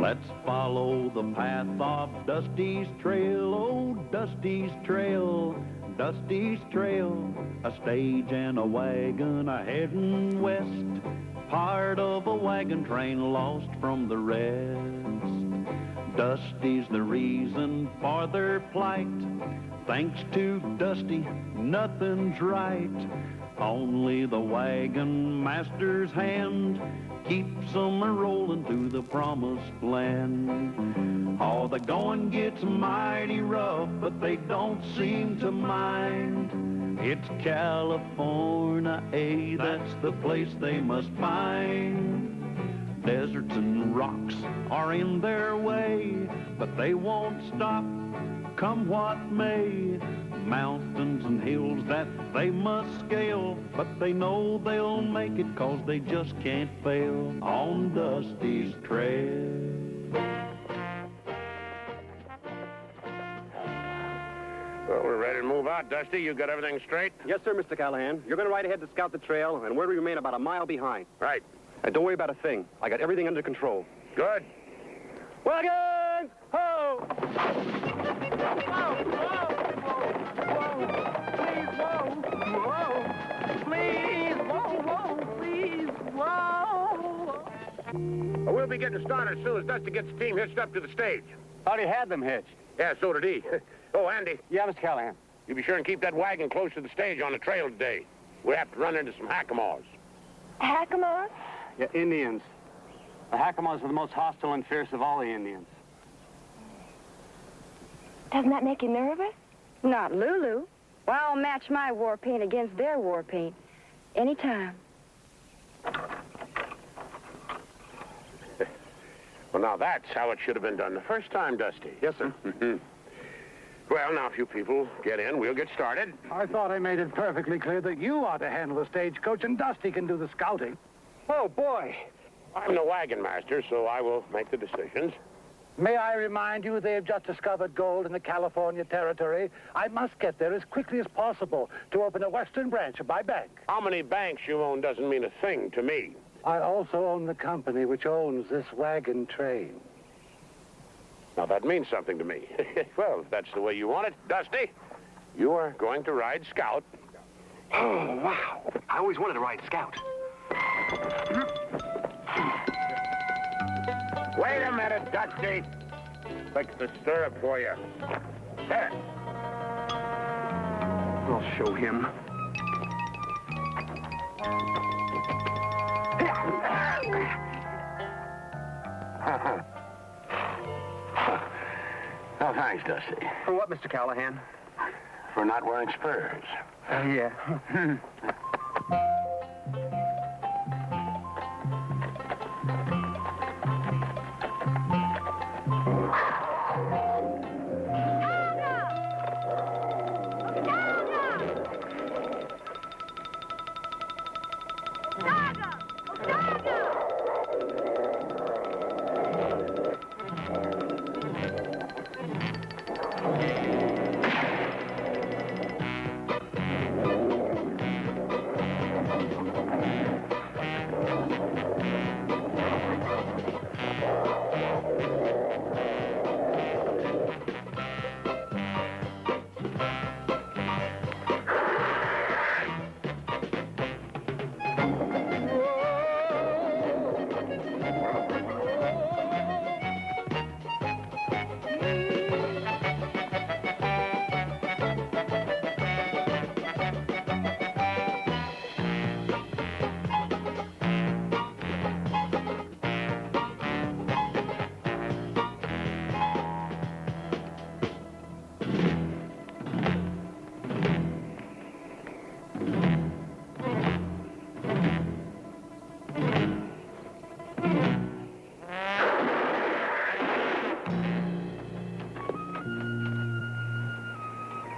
Let's follow the path of Dusty's trail, oh, Dusty's trail, Dusty's trail. A stage and a wagon a-heading west, part of a wagon train lost from the rest. Dusty's the reason for their plight. Thanks to Dusty, nothing's right. Only the wagon master's hand keeps them a-rolling to the promised land. Oh, the going gets mighty rough, but they don't seem to mind. It's California, that's the place they must find. Deserts and rocks are in their way, but they won't stop, come what may. Mountains and hills that they must scale, but they know they'll make it 'cause they just can't fail on Dusty's trail. Well, we're ready to move out, Dusty. You got everything straight? Yes, sir, Mr. Callahan. You're going to ride ahead to scout the trail, and we'll remain about a mile behind. Right. Don't worry about a thing. I got everything under control. Good. Wagons! Ho! We'll be getting started as soon as Dusty gets the team hitched up to the stage. Already had them hitched. Yeah, so did he. Oh, Andy, Yeah, Mr. Callahan. you be sure and keep that wagon close to the stage on the trail today. We have to run into some hackamores. Hackamore? Yeah, Indians. The Hackamores are the most hostile and fierce of all the Indians. Doesn't that make you nervous? Not Lulu. Well, I'll match my war paint against their war paint. Anytime. Well, now that's how it should have been done the first time, Dusty. Yes, sir. Well, now, if you people get in, we'll get started. I thought I made it perfectly clear that you ought to handle the stagecoach and Dusty can do the scouting. Oh, boy. I'm the wagon master, so I will make the decisions. May I remind you they've just discovered gold in the California territory. I must get there as quickly as possible to open a western branch of my bank. How many banks you own doesn't mean a thing to me. I also own the company which owns this wagon train. Now, that means something to me. Well, if that's the way you want it, Dusty, you are going to ride Scout. Oh, wow. I always wanted to ride Scout. Wait a minute, Dusty. Fix the stirrup for you. There. I'll show him. Oh, thanks, Dusty. For what, Mr. Callahan? For not wearing spurs. Yeah.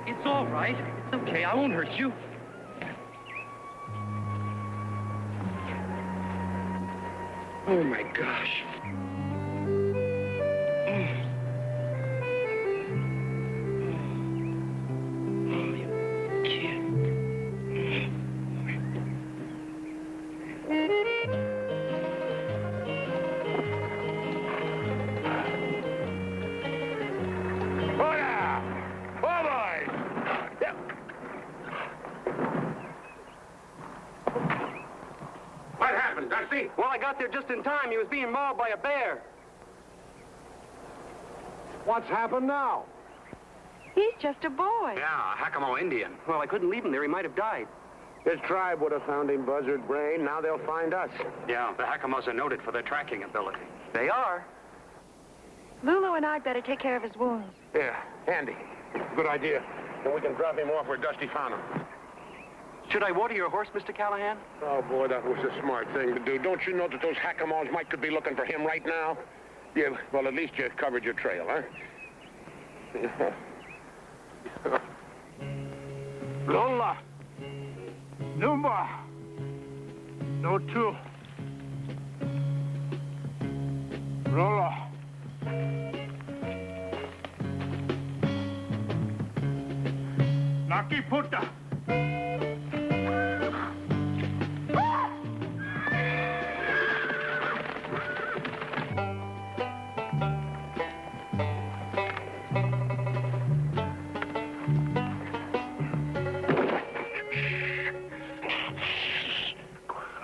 It's all right. It's okay. I won't hurt you. Oh, my gosh. got there just in time. He was being mauled by a bear. What's happened now? He's just a boy. Yeah, a Hakamo Indian. Well, I couldn't leave him there. He might have died. His tribe would have found him, Buzzard Brain. Now they'll find us. Yeah, the Hakamos are noted for their tracking ability. They are. Lulu and I'd better take care of his wounds. Yeah, Andy. Good idea. Then we can drop him off where Dusty found him. Should I water your horse, Mr. Callahan? Oh, boy, that was a smart thing to do. Don't you know that those Hakamos could be looking for him right now? Yeah, well, at least you covered your trail, huh? Lola. Numa. No two. Lola. Naki puta.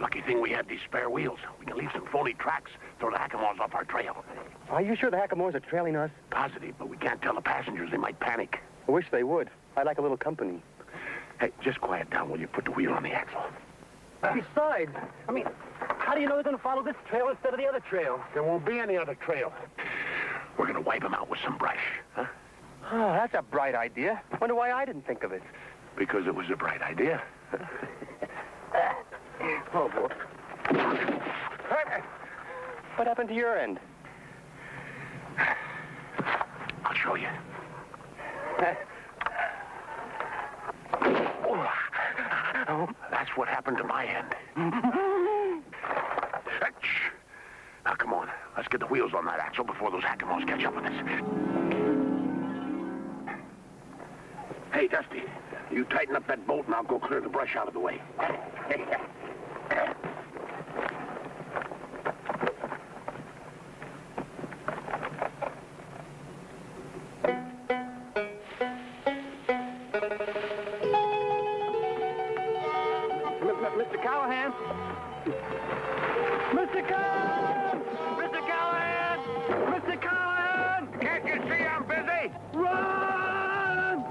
Lucky thing we had these spare wheels. We can leave some phony tracks, throw the Hakamos off our trail. Are you sure the Hakamos are trailing us? Positive, but we can't tell the passengers. They might panic. I wish they would. I'd like a little company. Hey, just quiet down while you put the wheel on the axle. Besides, I mean, how do you know they're going to follow this trail instead of the other trail? There won't be any other trail. We're going to wipe them out with some brush, huh? Oh, that's a bright idea. Wonder why I didn't think of it. Because it was a bright idea. Oh, boy. What happened to your end? I'll show you. Oh, that's what happened to my end. Now, come on. Let's get the wheels on that axle before those Hakamos catch up with us. Hey, Dusty, you tighten up that bolt and I'll go clear the brush out of the way. Mr. Callahan? Mr. Callahan! Mr. Callahan! Mr. Callahan! Can't you see I'm busy? Run!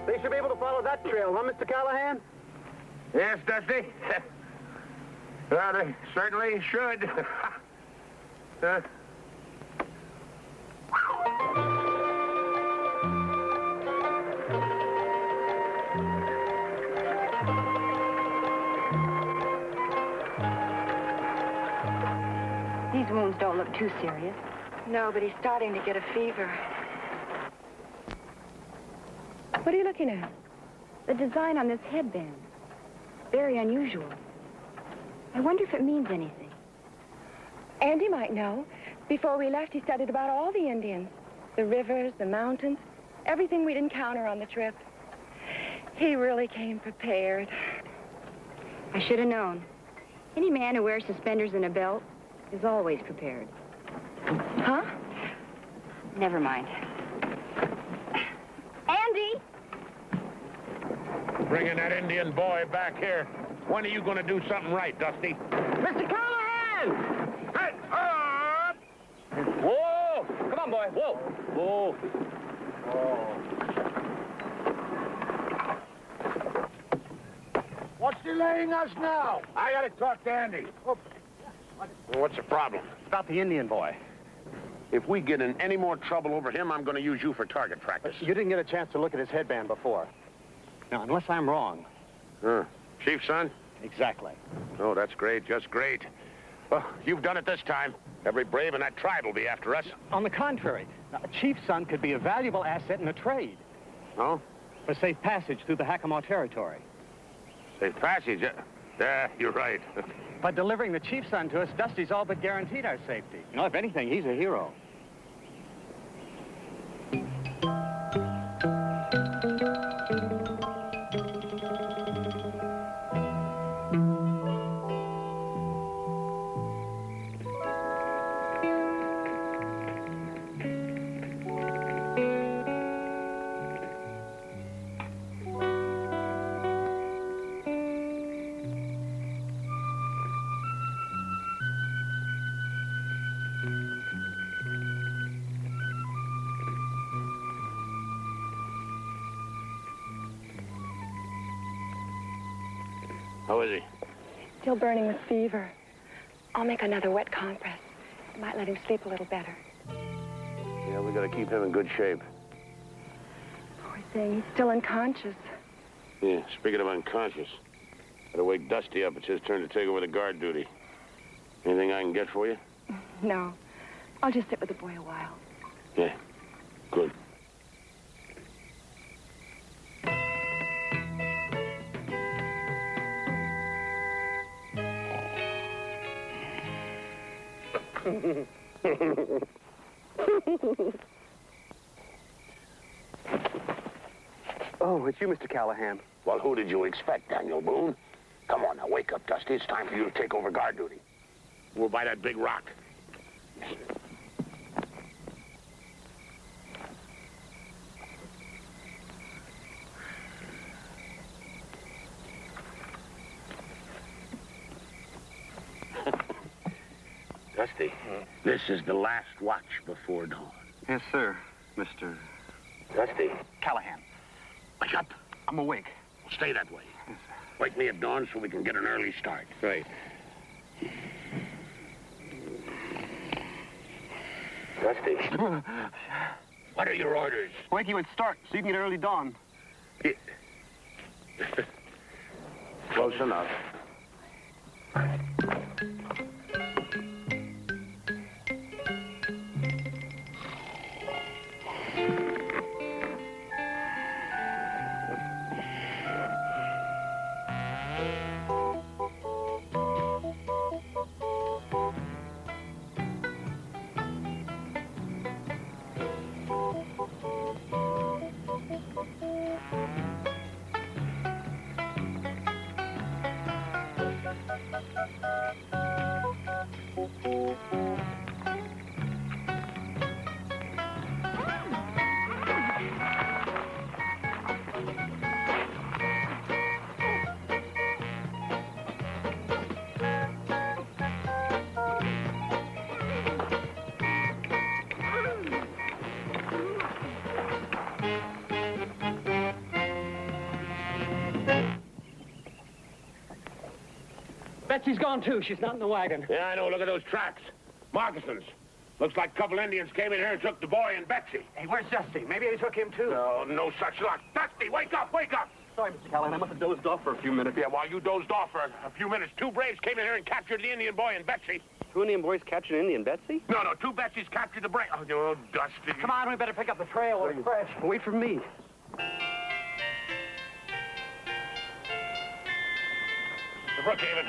They should be able to follow that trail, huh, Mr. Callahan? Yes, Dusty. Well, they certainly should. These wounds don't look too serious. No, but he's starting to get a fever. What are you looking at? The design on this headband. Very unusual. I wonder if it means anything. Andy might know. Before we left, he studied about all the Indians. The rivers, the mountains, everything we'd encounter on the trip. He really came prepared. I should have known. Any man who wears suspenders and a belt is always prepared. Huh? Never mind. Andy! Bringing that Indian boy back here. When are you going to do something right, Dusty? Mr. Callahan! Hey, up! Whoa! Come on, boy. Whoa. Whoa. What's delaying us now? I got to talk to Andy. What's the problem? It's about the Indian boy. If we get in any more trouble over him, I'm going to use you for target practice. You didn't get a chance to look at his headband before. Now, unless I'm wrong. Chief's son? Exactly. Oh, that's great, just great. Well, you've done it this time. Every brave in that tribe will be after us. On the contrary, a chief's son could be a valuable asset in a trade. Oh? For safe passage through the Hakama territory. Safe passage? Yeah, you're right. By delivering the chief's son to us, Dusty's all but guaranteed our safety. You know, if anything, he's a hero. How is he? Still burning with fever. I'll make another wet compress. It might let him sleep a little better. Yeah, we gotta keep him in good shape. Poor thing, he's still unconscious. Yeah, speaking of unconscious, gotta wake Dusty up. It's his turn to take over the guard duty. Anything I can get for you? No, I'll just sit with the boy a while. Yeah, good. Oh, it's you, Mr. Callahan. Well, who did you expect, Daniel Boone? Come on now, wake up, Dusty. It's time for you to take over guard duty. We're by that big rock. Dusty, this is the last watch before dawn. Yes, sir, Mr. Dusty, Callahan. wake up. I'm awake. Well, stay that way. Yes, sir. Wake me at dawn so we can get an early start. Right. Dusty, what are your orders? Wake you at start so you can get early dawn. Close enough. Betsy's gone, too. She's not in the wagon. Yeah, I know. Look at those tracks. Moccasins. Looks like a couple Indians came in here and took the boy and Betsy. Hey, where's Dusty? Maybe they took him, too. No, no such luck. Dusty, wake up, wake up! Sorry, Mr. Callahan. I must have dozed off for a few minutes. Yeah, while you dozed off for a few minutes, two braves came in here and captured the Indian boy and Betsy. Two Indian boys captured an Indian Betsy? No, two Betsy's captured the brave. Oh, no, Dusty. Come on, we better pick up the trail while it's fresh. Wait for me. Mr. Brookhaven.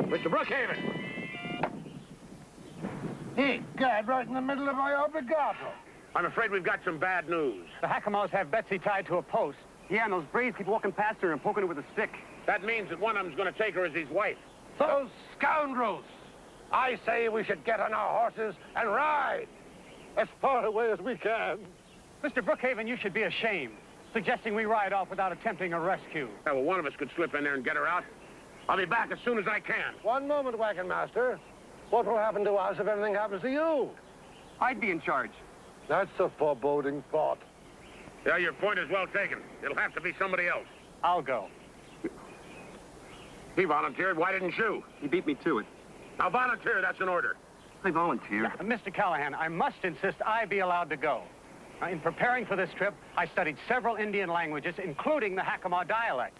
Mr. Brookhaven. Hey, God, right in the middle of my obligato. I'm afraid we've got some bad news. The Hackamores have Betsy tied to a post. Yeah, and those braves keep walking past her and poking her with a stick. That means that one of them's going to take her as his wife. Those scoundrels! I say we should get on our horses and ride as far away as we can. Mr. Brookhaven, you should be ashamed, suggesting we ride off without attempting a rescue. Yeah, well, one of us could slip in there and get her out. I'll be back as soon as I can. One moment, wagon master. What will happen to us if anything happens to you? I'd be in charge. That's a foreboding thought. Yeah, your point is well taken. It'll have to be somebody else. I'll go. He volunteered. Why didn't you? He beat me to it. Now volunteer. That's an order. I volunteer. Mr. Callahan, I must insist I be allowed to go. In preparing for this trip, I studied several Indian languages, including the Hackamore dialect.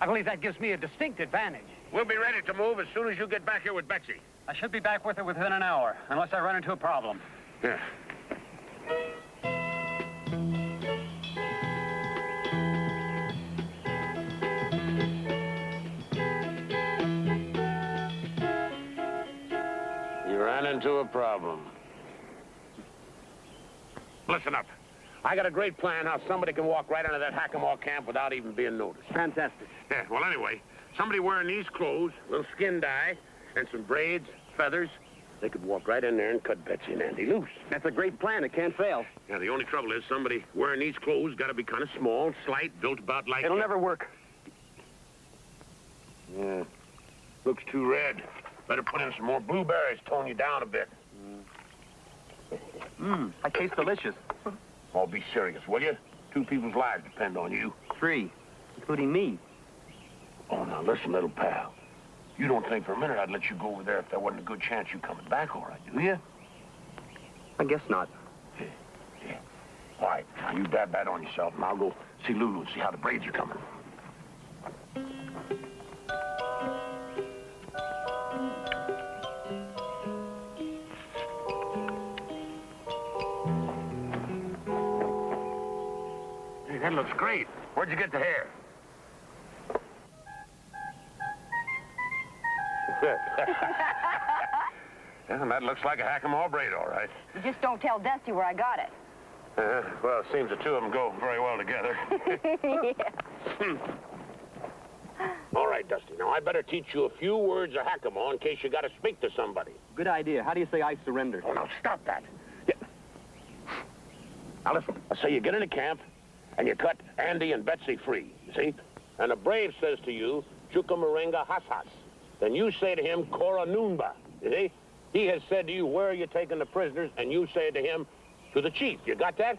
I believe that gives me a distinct advantage. We'll be ready to move as soon as you get back here with Betsy. I should be back with her within an hour, unless I run into a problem. Yeah. You ran into a problem. Listen up. I got a great plan how somebody can walk right into that Hackamore camp without even being noticed. Fantastic. Yeah, well, anyway, somebody wearing these clothes, a little skin dye, and some braids, feathers, they could walk right in there and cut Betsy and Andy loose. That's a great plan. It can't fail. Yeah, the only trouble is somebody wearing these clothes got to be kind of small, slight, built about like... It'll never work. Yeah. Looks too red. Better put in some more blueberries, tone you down a bit. I taste delicious. Oh, be serious, will you? Two people's lives depend on you. 3, including me. Oh, now listen, little pal. You don't think for a minute I'd let you go over there if there wasn't a good chance you coming back all right, do you? I guess not. Yeah. All right, now you dab that on yourself, and I'll go see Lulu and see how the Braves are coming. Hey, that looks great. Where'd you get the hair? Yeah, that looks like a Hackamore braid, all right. You just don't tell Dusty where I got it. Well, it seems the two of them go very well together. Yeah. All right, Dusty. Now, I better teach you a few words of Hackamore in case you got to speak to somebody. Good idea. How do you say I surrender? Oh, now, stop that. Yeah. Now, listen. I say you get into camp, and you cut Andy and Betsy free, you see? And the brave says to you, Chuka Moringa Has. Then you say to him, Kora Noonba, you see? He has said to you, where are you taking the prisoners? And you say to him, to the chief. You got that?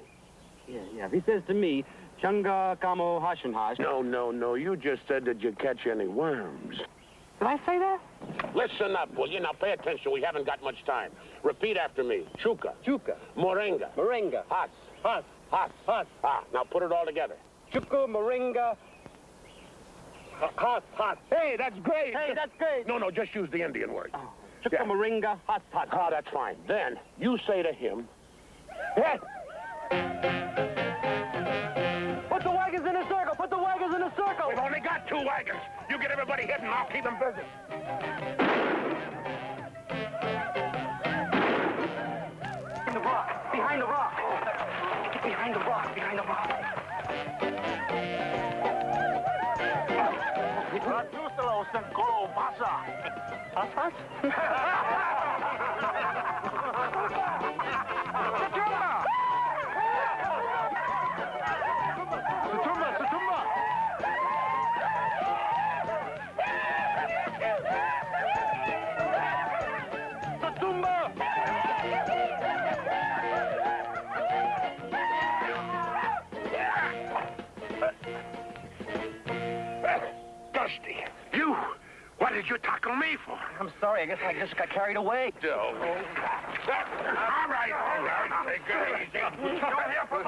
Yeah. If he says to me, Chunga Kamo Hashanhash. No. You just said, did you catch any worms? Did I say that? Listen up, will you? Now, pay attention. We haven't got much time. Repeat after me. Chuka. Chuka. Moringa. Moringa. Has. Has. Has. Has. Ah, now put it all together. Chuka Moringa. Has. Has. Hey, that's great. Hey, that's great. No, just use the Indian word. Oh. Chuka Moringa. Has. Has. Ah, that's fine. Then you say to him, hey, Put the wagons in a circle. Put the wagons in a circle. we've only got 2 wagons. You get everybody hidden, I'll keep them busy. In the rock. Behind the rock. Get behind the rock. Behind the rock. Dusty, you, what did you tackle me for? I'm sorry. I guess I just got carried away. All right. Take it easy. You're here for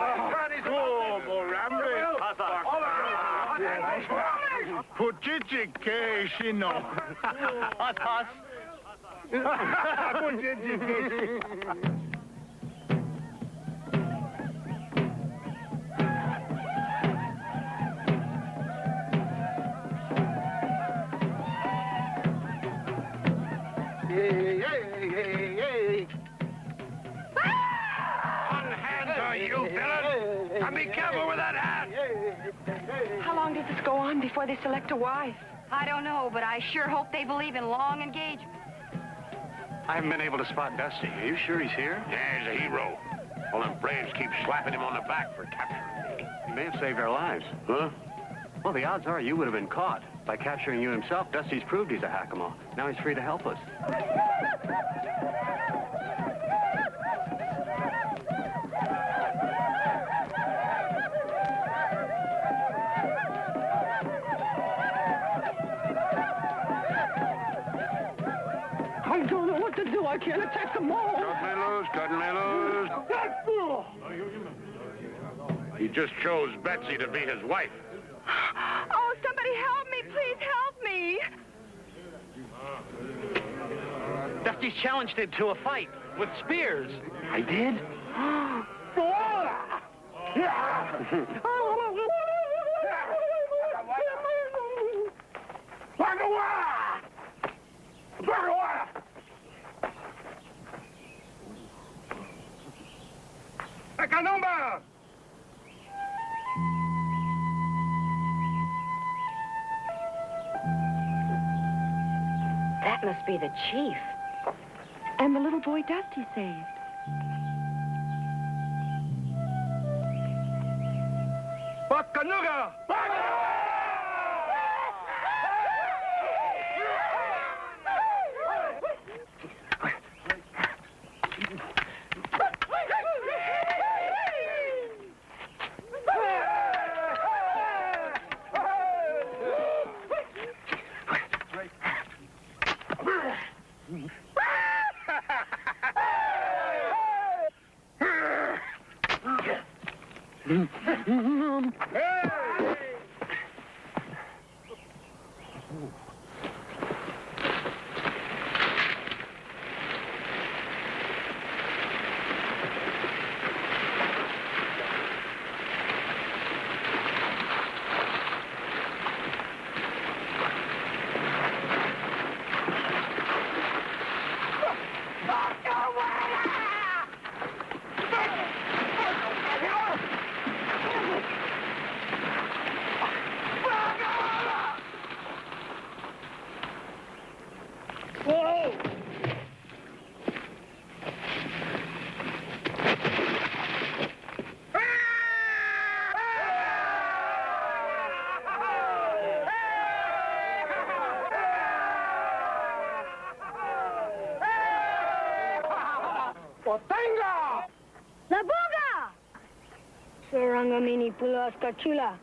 you, villain. Now be careful with that hat. How long does this go on before they select a wife? I don't know, but I sure hope they believe in long engagement. I haven't been able to spot Dusty. Are you sure he's here? Yeah, he's a hero. Well, them Braves keep slapping him on the back for capturing me. He may have saved our lives. Huh? Well, the odds are you would have been caught. By capturing you himself, Dusty's proved he's a Hackamore. Now he's free to help us. I don't know what to do. I can't attack them all. Cut me loose. He just chose Betsy to be his wife. Oh, somebody help me. Please help me. Dusty's challenged him to a fight with spears. I did? That must be the chief. And the little boy Dusty saved. La buga! Sarangamini pulas kachula.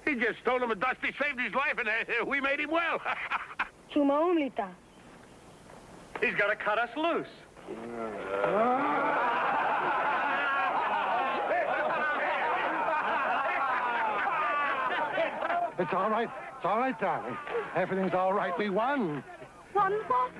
He just told him Dusty saved his life, and we made him well. Chuma umlita. He's got to cut us loose. It's all right. It's all right, darling. Everything's all right. We won. Won what?